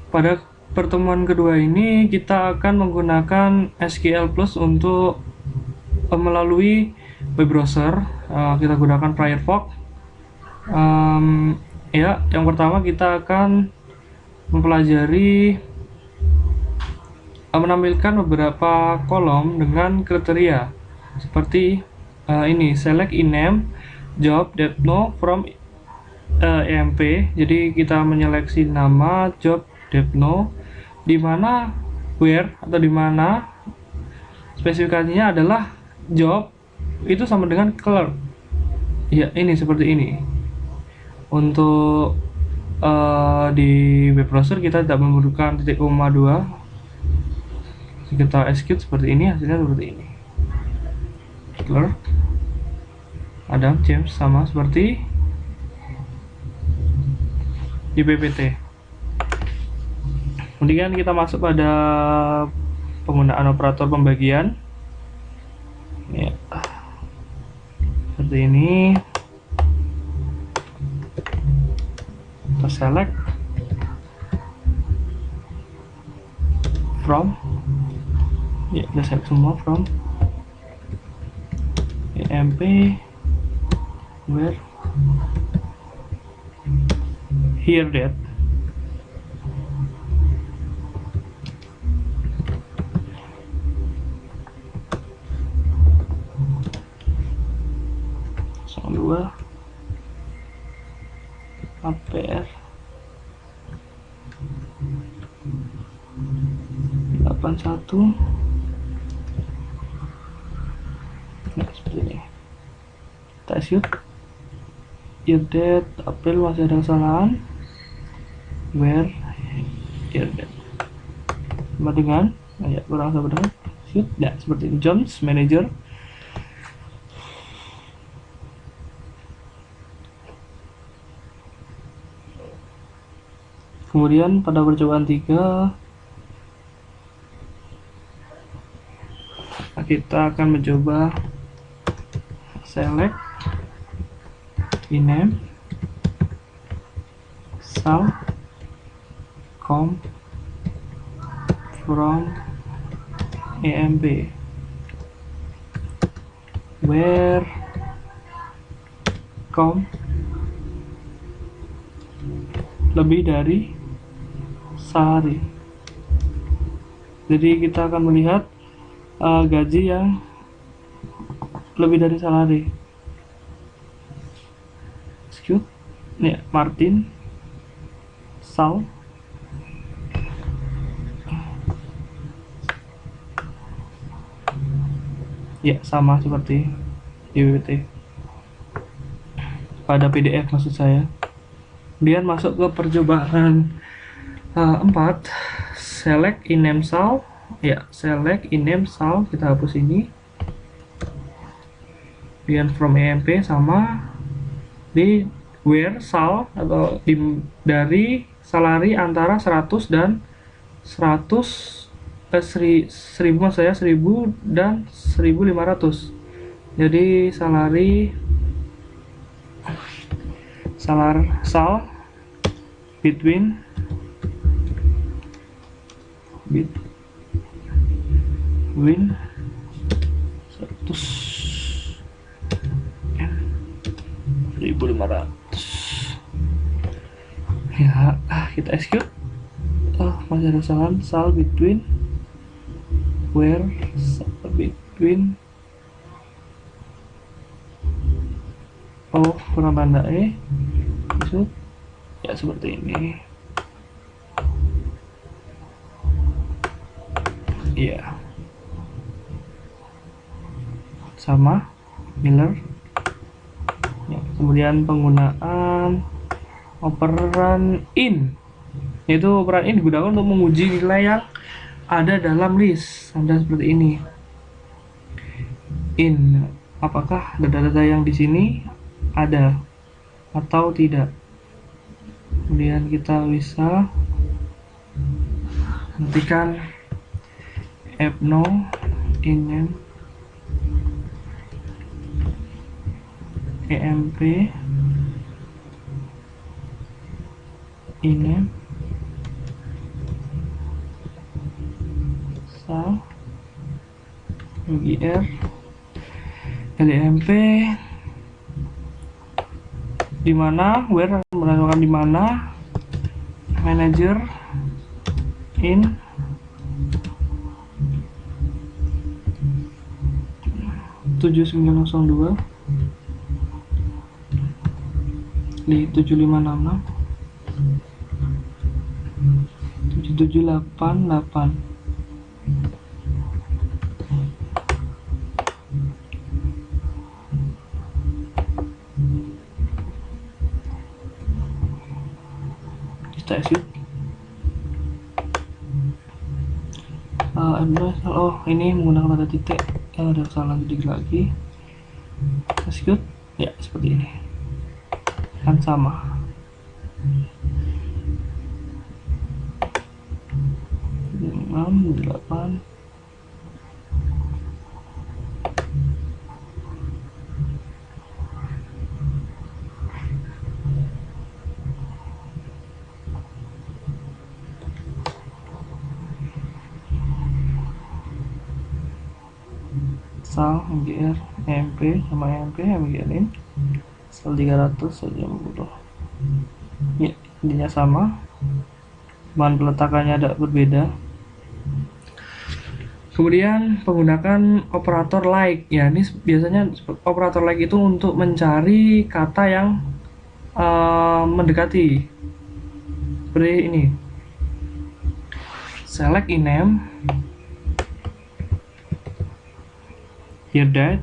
Pada pertemuan kedua ini kita akan menggunakan SQL Plus untuk melalui web browser. Kita gunakan Firefox. Ya, yang pertama kita akan mempelajari menampilkan beberapa kolom dengan kriteria seperti ini, select in name job that no from EMP. Jadi kita menyeleksi nama job depno, di mana where atau di mana spesifikasinya adalah job itu sama dengan clerk. Ya, ini seperti ini. Untuk di web browser kita tidak memerlukan titik koma 2. Kita execute seperti ini, hasilnya seperti ini. Clerk Adam James sama seperti di PPT. Kemudian kita masuk pada penggunaan operator pembagian. Ya, seperti ini. Kita select from. Ya, kita select semua from EMP where here that. Dua APR 81. Nah, seperti ini. Kita execute. Year date April, masih ada kesalahan. Where year date sama dengan ya kurang sama dengan execute. Nah, seperti ini. Jones manager. Kemudian pada percobaan 3 kita akan mencoba select in name sal com from EMP where com lebih dari sehari. Jadi kita akan melihat gaji yang lebih dari salary. Execute. Ya, Martin Sal ya sama seperti di PPT pada PDF maksud saya. Kemudian masuk ke percobaan 4, select in name sal. Ya, select in name sal, kita hapus ini. Kemudian from EMP sama di where sal atau dari salary antara 100 dan 100 1000 saya 1000 dan 1500. Jadi salary sal between 100 and 1500. Ya, kita execute. Masih ada kesalahan. Sal between where between kurang tanda execute. Ya, seperti ini. Iya, sama Miller ya. Kemudian penggunaan operan in, yaitu operan in digunakan untuk menguji nilai yang ada dalam list. Ada seperti ini, in apakah data-data yang di sini ada atau tidak. Kemudian kita bisa nantikan no in name EMP in name sal mgr LMP di mana where melakukan di mana manager in tujuh sembilan nol dua di 7566 7788 kita execute. Oh ini menggunakan tanda titik, ada kesalahan sedikit lagi. Execute ya, seperti ini kan sama. 6 8 sal mgr MP sama MP mgr in sal 300 saja bodoh ya, intinya sama, bahan peletakannya ada berbeda. Kemudian menggunakan operator like ya, ini biasanya operator like itu untuk mencari kata yang mendekati seperti ini. Select in name here that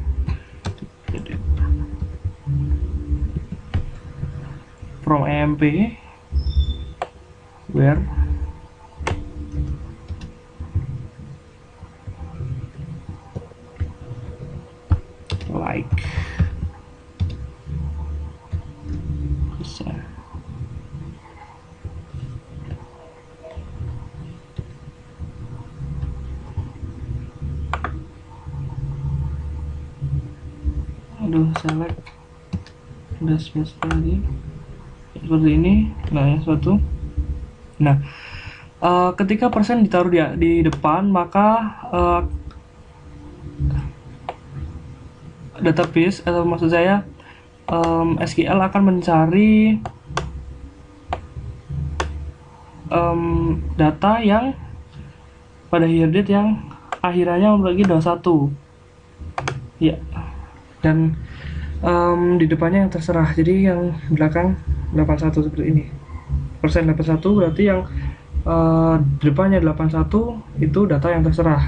from AMP where like bisa. Aduh, select udah space lagi seperti ini. Nah yang suatu, nah ketika persen ditaruh di depan, maka database atau maksud saya SQL akan mencari data yang pada here date yang akhirannya memiliki 21 ya, dan di depannya yang terserah, jadi yang belakang 81 seperti ini. Persen 81 berarti yang di depannya 81 itu data yang terserah,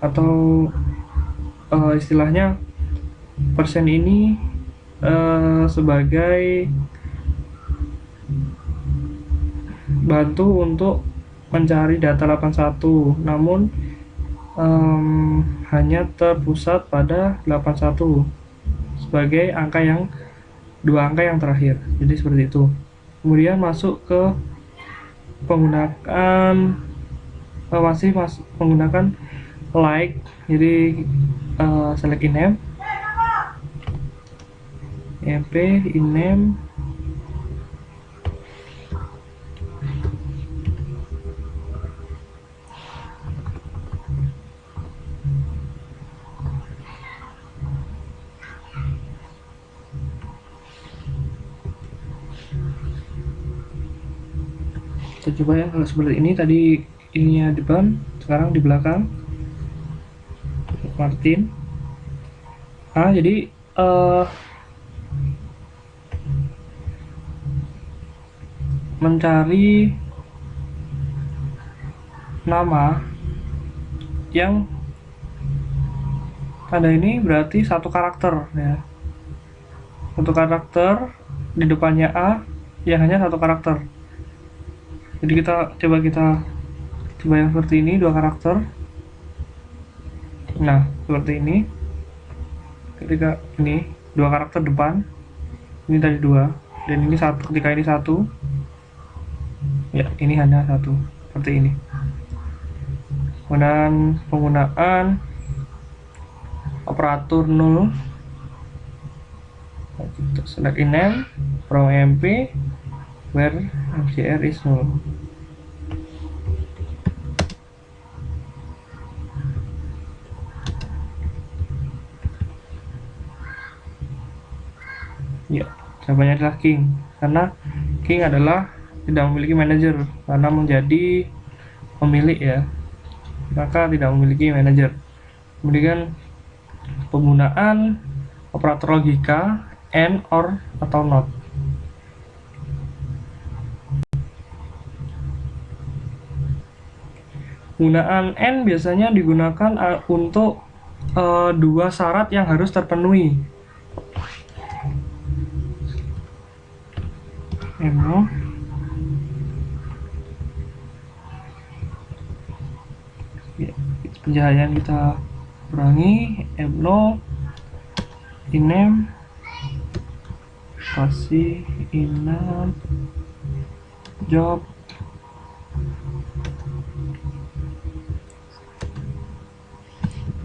atau istilahnya persen ini sebagai bantu untuk mencari data 81, namun hanya terpusat pada 81 sebagai angka yang dua angka yang terakhir, jadi seperti itu. Kemudian masuk ke penggunaan masih menggunakan like, jadi select in name MP in name kita coba ya, kalau seperti ini tadi ininya di depan, sekarang di belakang Martin. Jadi mencari nama yang tanda ini berarti satu karakter ya, satu karakter di depannya A yang hanya satu karakter. Jadi kita coba yang seperti ini, dua karakter. Nah seperti ini, ketika ini dua karakter depan, ini tadi dua, dan ini satu. Ketika ini satu ya, ini hanya satu, seperti ini. Kemudian penggunaan operator null, select in name from MP where MCR is null. Ya, jawabannya adalah king, karena king adalah tidak memiliki manajer karena menjadi pemilik ya, maka tidak memiliki manajer. Kemudian penggunaan operator logika and, or, atau not. Penggunaan and biasanya digunakan untuk dua syarat yang harus terpenuhi. Ya, pencahayaan kita kurangi, M0 inem kasih inem job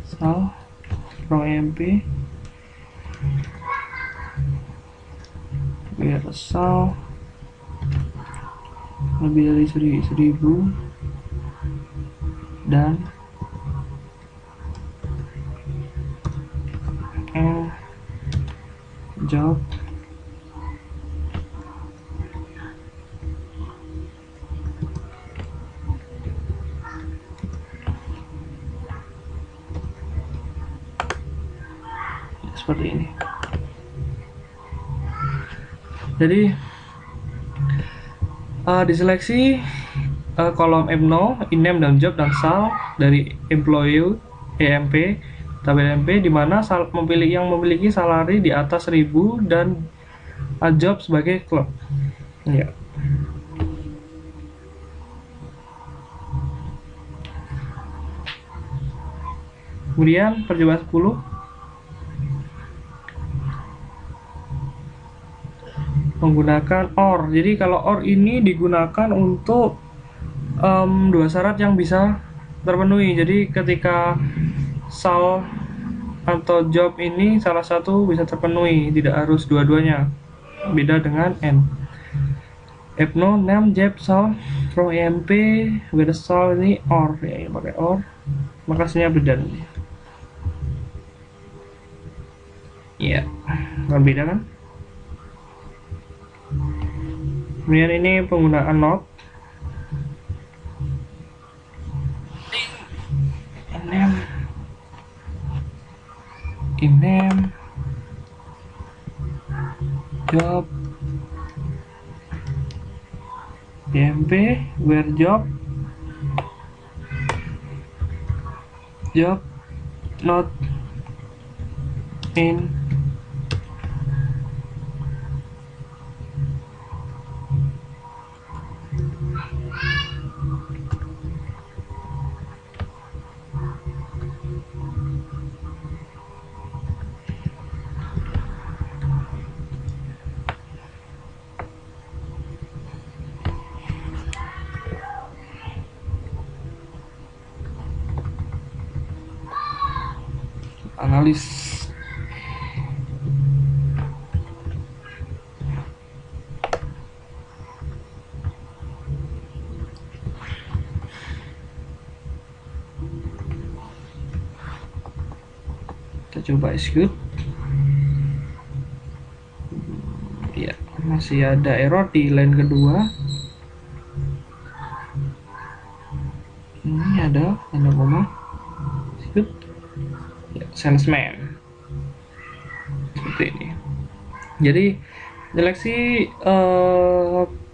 sal from MP biar sal lebih dari 1000 dan job seperti ini. Jadi diseleksi kolom M0, inem dan job dan sal dari employee EMP tabel MP di mana yang memiliki salary di atas 1000 dan job sebagai klub. Ya. Kemudian percobaan 10 menggunakan OR. Jadi kalau OR ini digunakan untuk dua syarat yang bisa terpenuhi. Jadi ketika sal atau job ini salah satu bisa terpenuhi, tidak harus dua-duanya. Beda dengan N. F0, NAM, JEP, SAL, from EMP, beda SAL ini OR, ya ini pakai OR, maka hasilnya beda. Iya, nggak beda kan? Kemudian ini penggunaan not. Inem job EMP where job not in analis. Kita coba execute. Ya, masih ada error di line kedua. Ini ada tanda koma. Execute. Ya, salesman. Seperti ini. Jadi seleksi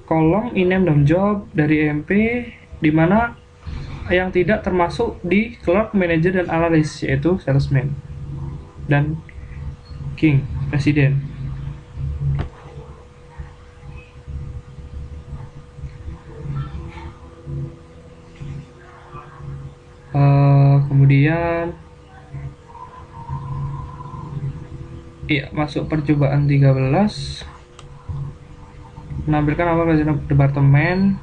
kolom inem dan job dari EMP di mana yang tidak termasuk di clerk, manager, dan analis, yaitu salesman dan king, presiden. Kemudian iya, masuk percobaan 13, menampilkan nama presiden departemen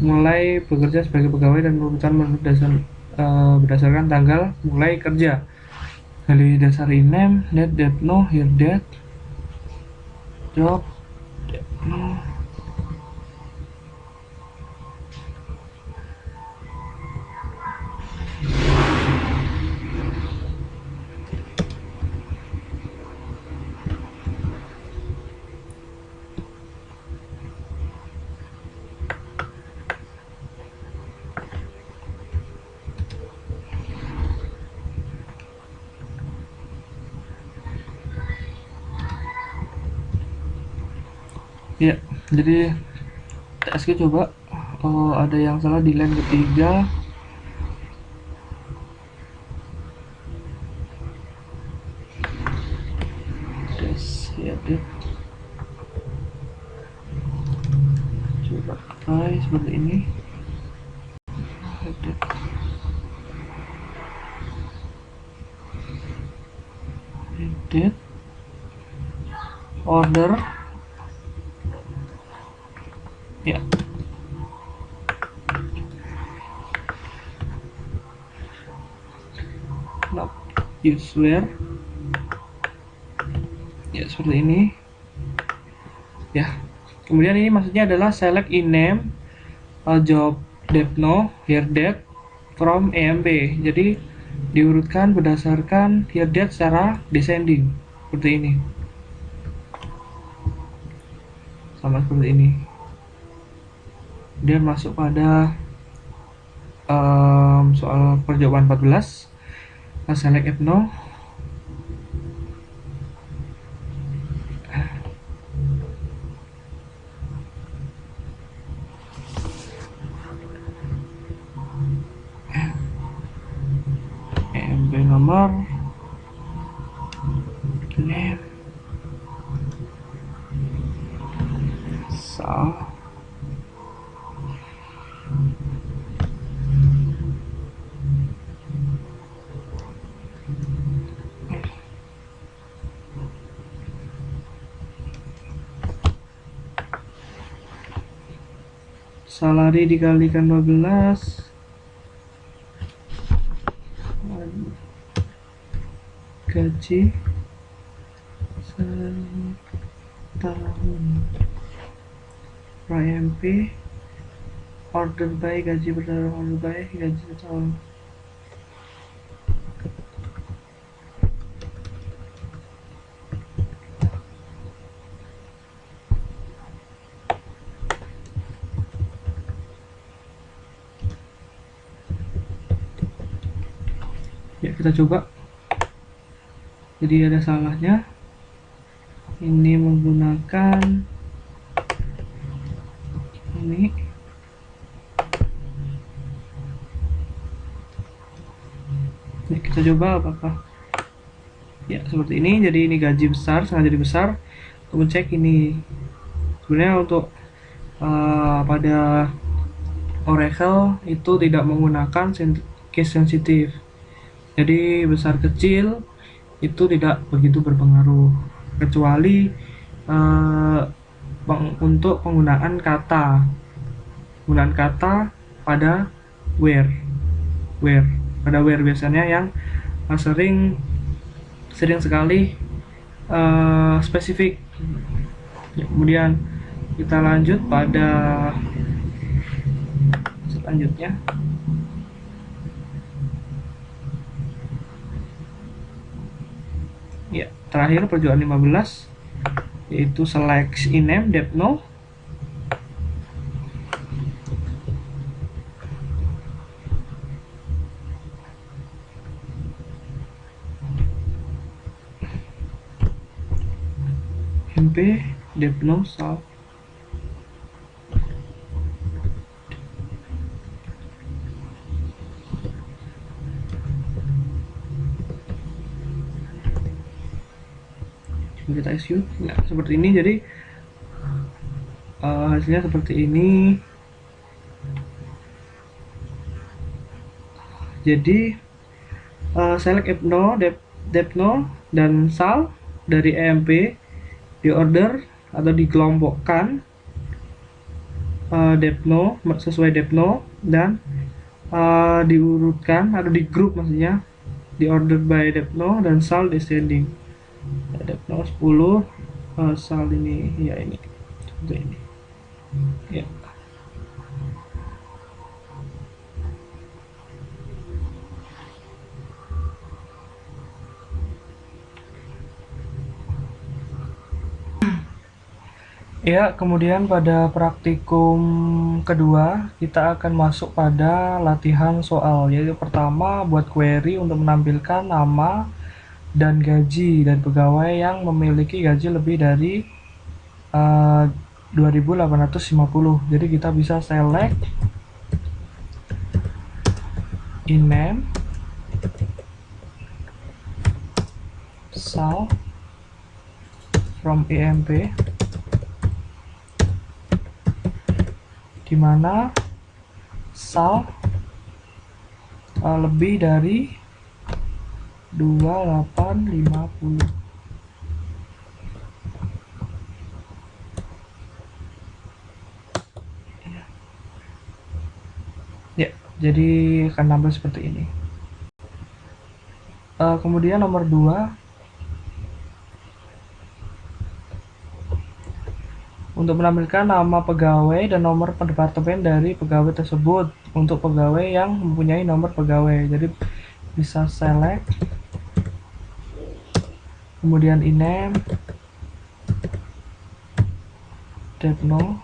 mulai bekerja sebagai pegawai dan urutan berdasarkan tanggal mulai kerja. Dari dasar inem, date, no, here date, job, no. Ya, jadi TSG coba ada yang salah di line ketiga. Ya, coba apply seperti ini. Edit order, ya. Not use where, ya seperti ini, ya. Kemudian ini maksudnya adalah select in name job depth no here date from EMP. Jadi diurutkan berdasarkan here date secara descending seperti ini, sama seperti ini. Kemudian masuk pada soal perjawaban 14, select if no. EMP nomor name sal salary dikalikan 12 gaji setahun PMP order by gaji berdasarkan order by gaji setahun. Ya, kita coba. Jadi ada salahnya. Ini menggunakan ini. Ini kita coba apakah ya seperti ini. Jadi ini gaji besar, sengaja jadi besar. Untuk cek ini sebenarnya untuk pada Oracle itu tidak menggunakan case sensitif. Jadi besar kecil itu tidak begitu berpengaruh, kecuali untuk penggunaan kata pada where biasanya yang sering sekali spesifik. Ya, kemudian kita lanjut pada selanjutnya. Ya, terakhir perjuangan 15 yaitu select in name depth no. MP depth no sal. Kita issue, nah seperti ini. Jadi hasilnya seperti ini. Jadi select if no, depth no dan sal dari EMP di order atau dikelompokkan depth no sesuai depth no dan diurutkan atau di grup, maksudnya di order by depth no dan sal descending. Depth no 10, sal ini ya ini seperti ini ya. Ya, kemudian pada praktikum kedua kita akan masuk pada latihan soal, yaitu pertama buat query untuk menampilkan nama dan gaji dan pegawai yang memiliki gaji lebih dari 2850. Jadi kita bisa select in name, sal from EMP, dimana sal lebih dari 2850. Ya, jadi akan tampil seperti ini. Kemudian nomor 2, untuk menampilkan nama pegawai dan nomor departemen dari pegawai tersebut untuk pegawai yang mempunyai nomor pegawai. Jadi bisa select, kemudian in name, depno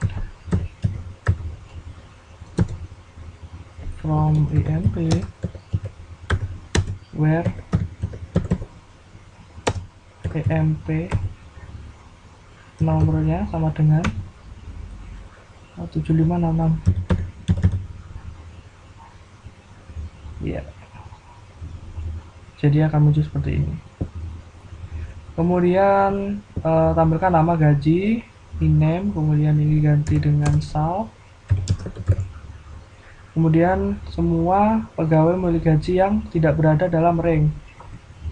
from EMP, where EMP nomornya sama dengan 7566. Ya, jadi akan muncul seperti ini. Kemudian tampilkan nama gaji, in name, kemudian ini ganti dengan sal. Kemudian semua pegawai memiliki gaji yang tidak berada dalam rank.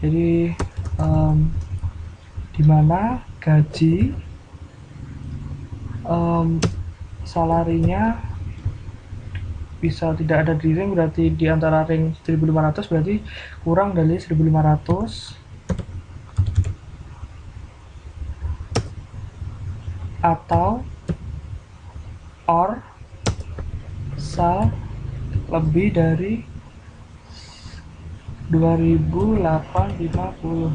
Jadi di mana gaji salarinya bisa tidak ada di rank, berarti di antara rank 1500 berarti kurang dari 1500 atau or sal lebih dari 2850.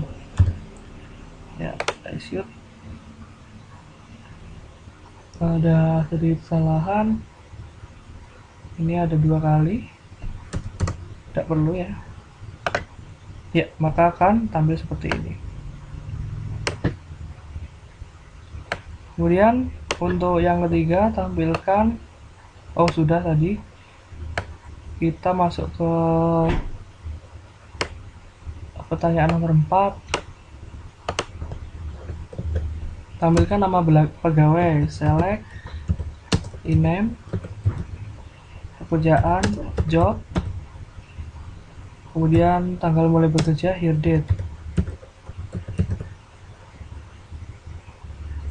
Ya, shoot. Ada sedikit kesalahan, ini ada 2 kali, tidak perlu ya. Ya, maka akan tampil seperti ini. Kemudian untuk yang ketiga, tampilkan, sudah tadi. Kita masuk ke pertanyaan nomor 4. Tampilkan nama pegawai, select in name, pekerjaan, job, kemudian tanggal mulai bekerja, here date,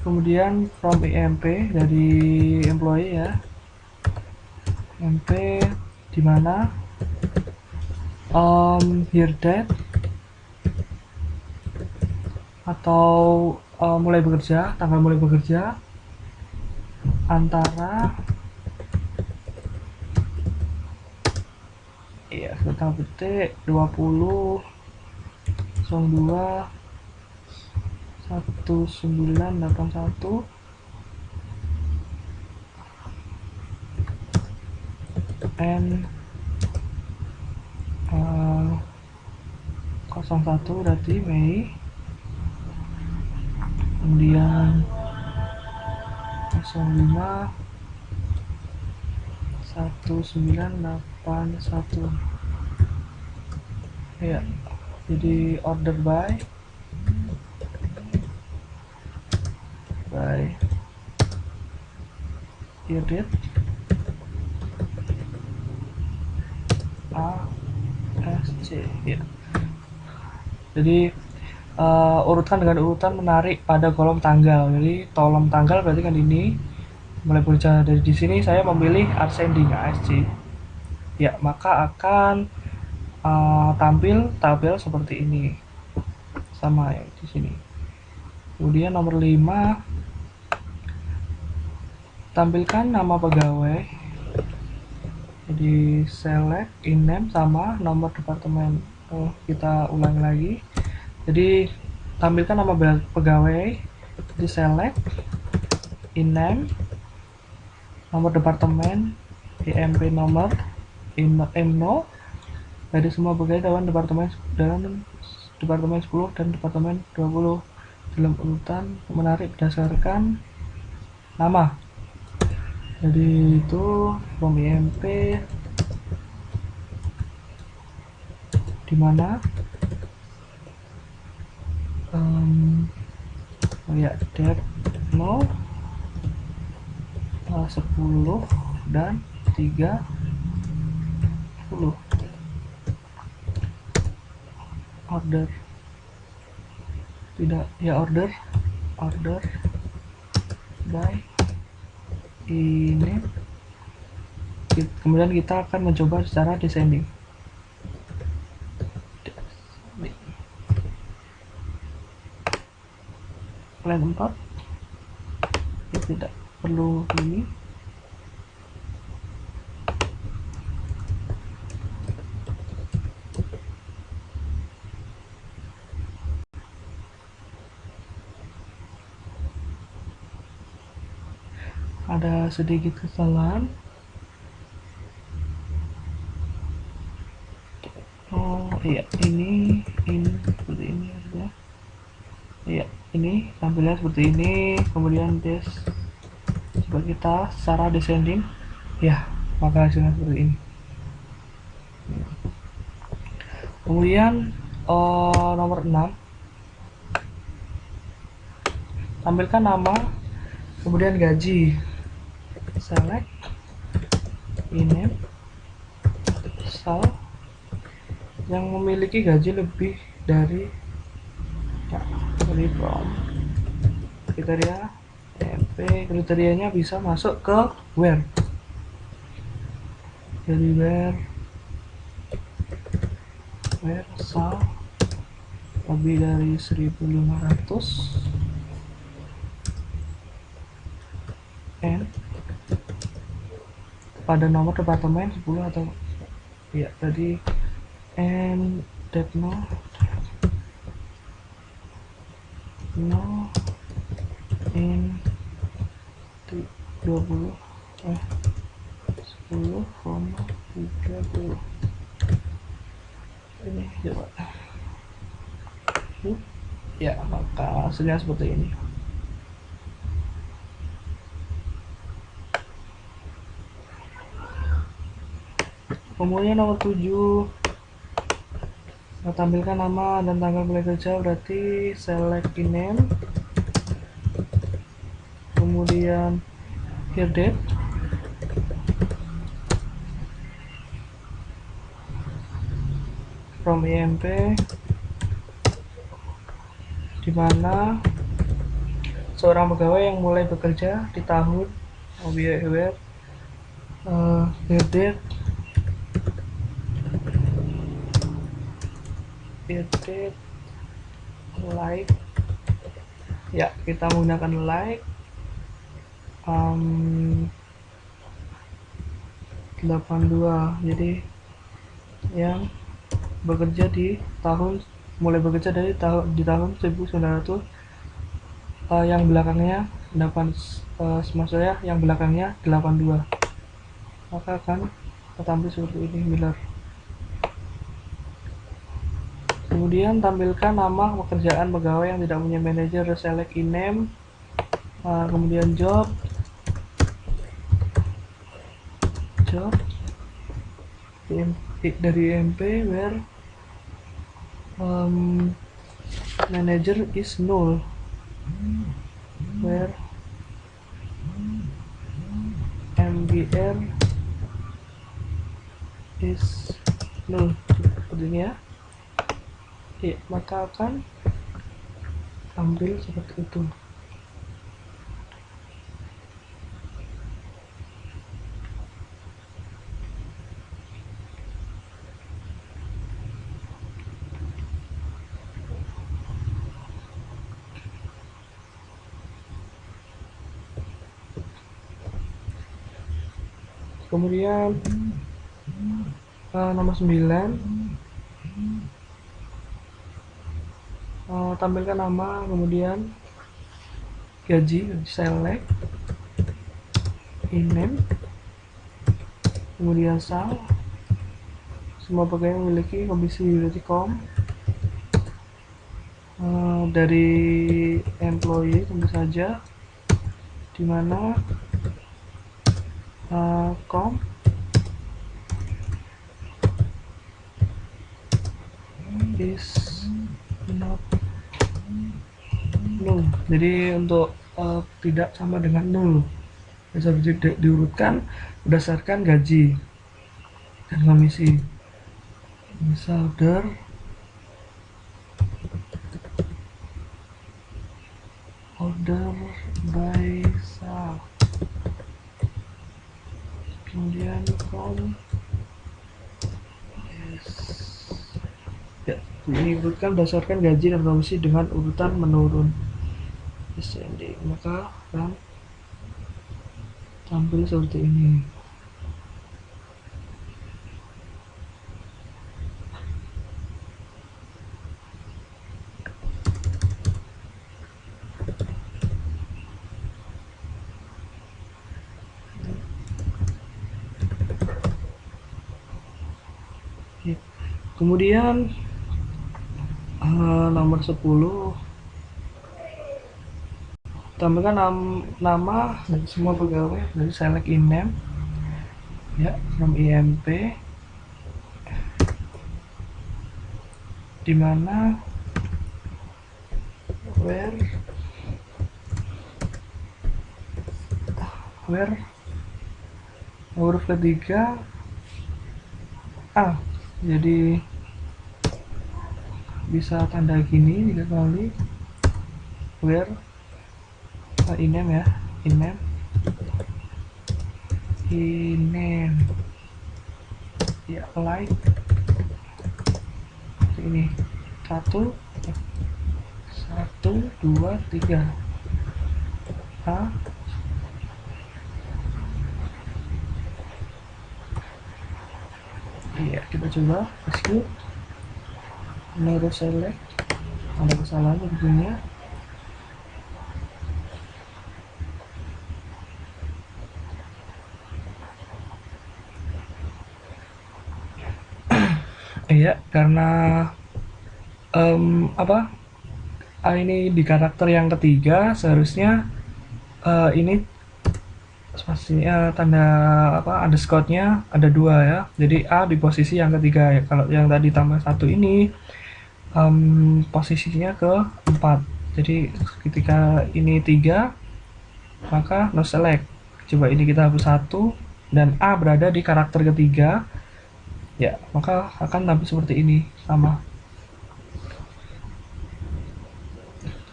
kemudian from EMP, dari employee ya, EMP dimana here date atau mulai bekerja, tanggal mulai bekerja antara ya kita petik 20 02 1981 N 01 berarti Mei, kemudian 05 1981. Ya, jadi order by year date ASC ya. Jadi urutkan dengan urutan menarik pada kolom tanggal. Jadi kolom tanggal berarti kan ini mulai bekerja. Dari di sini saya memilih ascending ASC. Ya, maka akan tampil tabel seperti ini. Sama ya di sini. Kemudian nomor 5, tampilkan nama pegawai. Jadi select in name sama nomor departemen. Kita ulangi lagi. Jadi tampilkan nama pegawai, di select in name, nomor departemen, EMP nomor, IMNO dari semua pegawai dalam departemen 10 dan departemen 20 dalam urutan menarik berdasarkan nama. Jadi itu from IMP di mana ya dep no 10 dan 30 order tidak ya order by ini. Kemudian kita akan mencoba secara descending. Line 4 ya, tidak perlu ini. Ada sedikit kesalahan. Oh iya, ini seperti ini ya. Iya, ini tampilannya seperti ini. Kemudian coba kita secara descending ya, maka hasilnya seperti ini. Kemudian nomor 6, tampilkan nama kemudian gaji. Select ini sal yang memiliki gaji lebih dari from kriteria MP. Kriterianya bisa masuk ke where. Jadi where sal lebih dari 1.500 and pada nomor departemen 10 atau ya tadi and that no in 20 10,30 ini coba ya, maka hasilnya seperti ini. Kemudian nomor 7, tampilkan nama dan tanggal mulai kerja, berarti select name, kemudian here date, from IMP di mana seorang pegawai yang mulai bekerja di tahun here date like ya, kita menggunakan like 82, jadi yang bekerja di tahun mulai bekerja di tahun 1900, yang belakangnya 8, maksudnya yang belakangnya 82, maka akan tampil seperti ini, Miller. Kemudian tampilkan nama pekerjaan pegawai yang tidak punya manajer, select name, kemudian job dari MP where manager is null, where MBR is null, seperti ini ya. Ya, maka akan tampil seperti itu. Kemudian nomor 9, tampilkan nama kemudian gaji, select name, kemudian sal, semua pegawai yang memiliki komisi com, dari employee tentu saja, dimana com is not null. Jadi untuk tidak sama dengan null, bisa diurutkan berdasarkan gaji dan komisi. Misal order by sal, kemudian ya, ini urutkan berdasarkan gaji dan komisi dengan urutan menurun descending, maka akan tampil seperti ini. Kemudian nomor 10, tambahkan nama dari semua pegawai dari select in name ya, from IMP, dimana where huruf ketiga A, jadi bisa tanda gini 3 kali, where in-name ya, in-name ya, like ini 1 2 3 A. Iya, kita coba execute. Menurut select ada kesalahan tentunya. Iya, karena ini di karakter yang ketiga, seharusnya ini pastinya tanda underscore-nya ada 2 ya, jadi A di posisi yang ketiga ya. Kalau yang tadi tambah 1 ini posisinya ke 4, jadi ketika ini 3 maka no select. Coba ini kita hapus 1 dan A berada di karakter ketiga ya, maka akan tampil seperti ini, sama.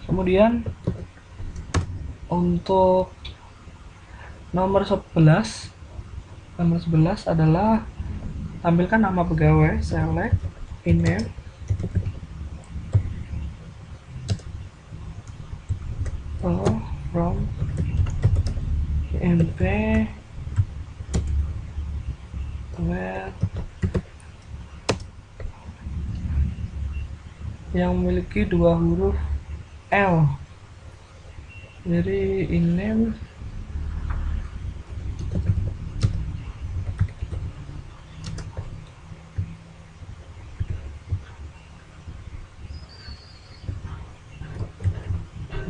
Kemudian untuk nomor 11 adalah tampilkan nama pegawai, select in name from IMP where yang memiliki 2 huruf L, jadi in name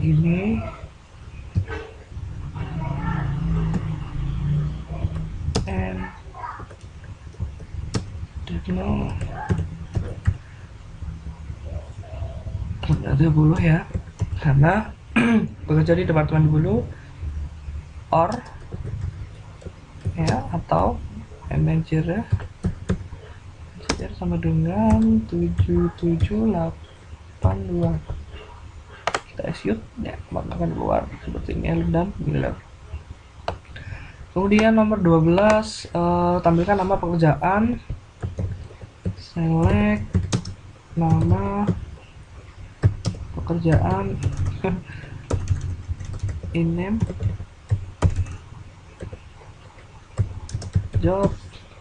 gini, and Degno 30 ya, karena bekerja di departemen dulu, or ya, atau manager ya, manager sama dengan 7782. Kita execute ya, maka akan keluar seperti ini, L dan Miller. Kemudian nomor 12, tampilkan nama pekerjaan, select nama pekerjaan in name job,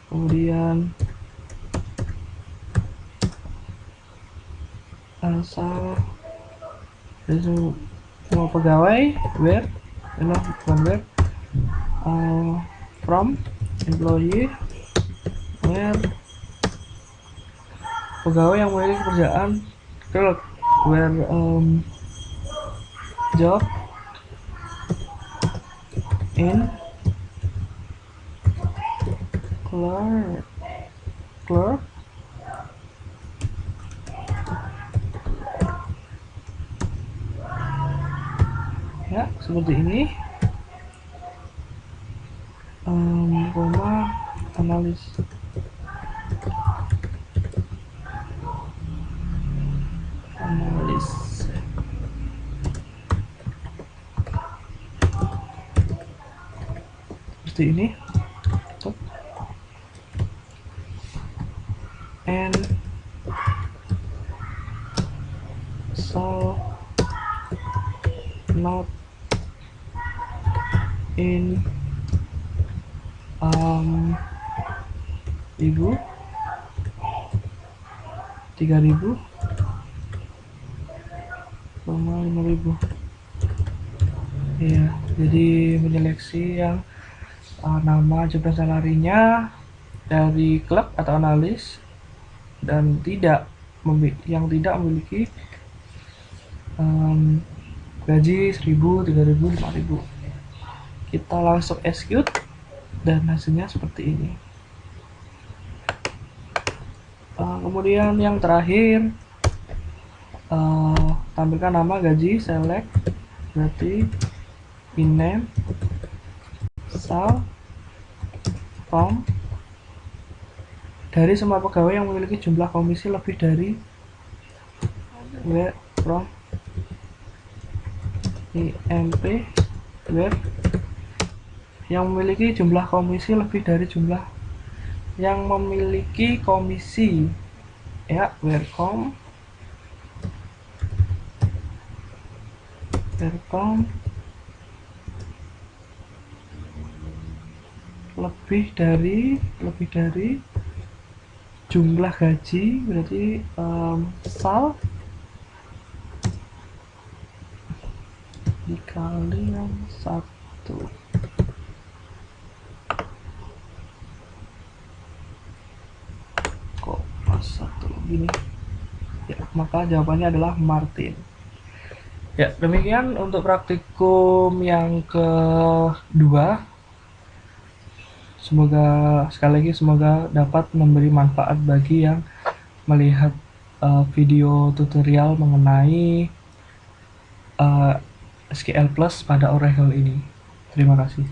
kemudian asal dari semua pegawai, where bukan where, from employee, where pegawai yang memiliki pekerjaan, where job in clerk ya, seperti ini, koma analis. Seperti ini, and so not in 3.000, 5.000 ya. Jadi menyeleksi yang nama job dan salarinya dari klub atau analis dan yang tidak memiliki gaji 1.000, 3.000, 5.000. Kita langsung execute dan hasilnya seperti ini. Kemudian yang terakhir, tampilkan nama gaji, select, berarti in name, sal, from, dari semua pegawai yang memiliki jumlah komisi lebih dari where from IMP, where yang memiliki jumlah komisi lebih dari jumlah yang memiliki komisi ya, welcome lebih dari jumlah gaji, berarti sal dikali yang 1 gini ya, maka jawabannya adalah Martin. Ya, demikian untuk praktikum yang kedua. Sekali lagi semoga dapat memberi manfaat bagi yang melihat video tutorial mengenai SQL Plus pada Oracle ini. Terima kasih.